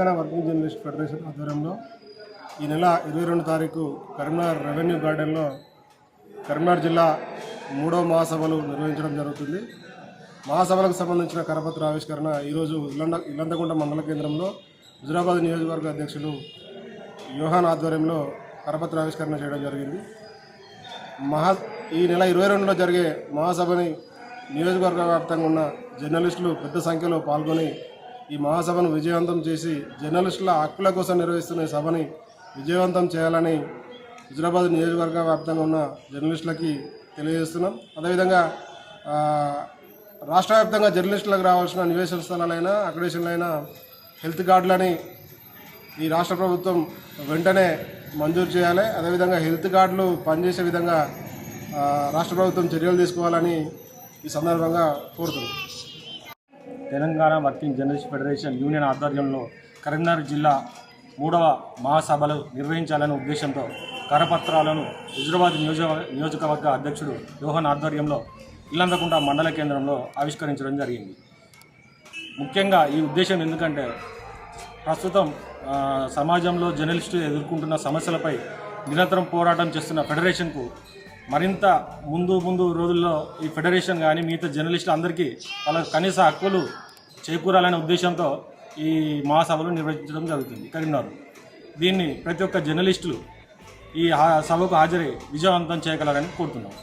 Telangana working journalist federation ఆధ్వర్యంలో ఈ నెల 22 తారీఖు కరీంనగర్ రెవెన్యూ గార్డెన్లో కరీంనగర్ జిల్లా 3వ మహాసభలు నిర్వహించడం జరుగుతుంది. మహాసభలకు సంబంధించిన కరపత్ర ఆవిష్కరణ ఈరోజు ఇల్లంతకుంట మండల కేంద్రంలో హుజురాబాద్ నియోజకవర్గ అధ్యక్షులు యోహాన్ ఆధ్వర్యంలో కరపత్ర ఆవిష్కరణ చేయడం జరిగింది. ఈ నెల 22లో జరిగే మహాసభని నియోజకవర్గ వ్యాప్తంగా ఉన్న జర్నలిస్టులు పెద్ద సంఖ్యలో పాల్గొని ఈ మహాసభను విజయవంతం చేసి జర్నలిస్టుల హక్కుల కోసం నిర్వహిస్తున్న సభని విజయవంతం చేయాలని హుజురాబాద్ నియోజకవర్గ వ్యాప్తంగా ఉన్న జర్నలిస్టులకి తెలియజేస్తున్నాం. అదేవిధంగా రాష్ట్ర వ్యాప్తంగా జర్నలిస్టులకు రావాల్సిన నివేశన స్థలాలైనా అక్రిడేషన్లైనా హెల్త్ కార్డులని ఈ రాష్ట్ర ప్రభుత్వం వెంటనే మంజూరు చేయాలి. అదేవిధంగా హెల్త్ కార్డులు పనిచేసే విధంగా రాష్ట్ర ప్రభుత్వం చర్యలు తీసుకోవాలని ఈ సందర్భంగా కోరుతున్నాం. Telangana working journalist federation union ఆధ్వర్యంలో కరీంనగర్ జిల్లా 3వ మహాసభలు నిర్వహించాలనే ఉద్దేశంతో కరపత్రాలను హుజురాబాద్ నియోజకవర్గ అధ్యక్షుడు యోహన్ ఆధ్వర్యంలో ఇల్లంతకుంట మండల కేంద్రంలో ఆవిష్కరించడం జరిగింది. ముఖ్యంగా ఈ ఉద్దేశం ఎందుకంటే ప్రస్తుతం సమాజంలో జర్నలిస్టులు ఎదుర్కొంటున్న సమస్యలపై నిరంతరం పోరాటం చేస్తున్న ఫెడరేషన్కు మరింత ముందు రోజుల్లో ఈ ఫెడరేషన్ కానీ మిగతా జర్నలిస్టులు అందరికీ వాళ్ళ కనీస హక్కులు చేకూరాలనే ఉద్దేశంతో ఈ మహాసభలు నిర్వహించడం జరుగుతుంది కరీంనగర్. దీన్ని ప్రతి ఒక్క జర్నలిస్టులు ఈ సభకు హాజరై విజయవంతం చేయగలరని కోరుతున్నాం.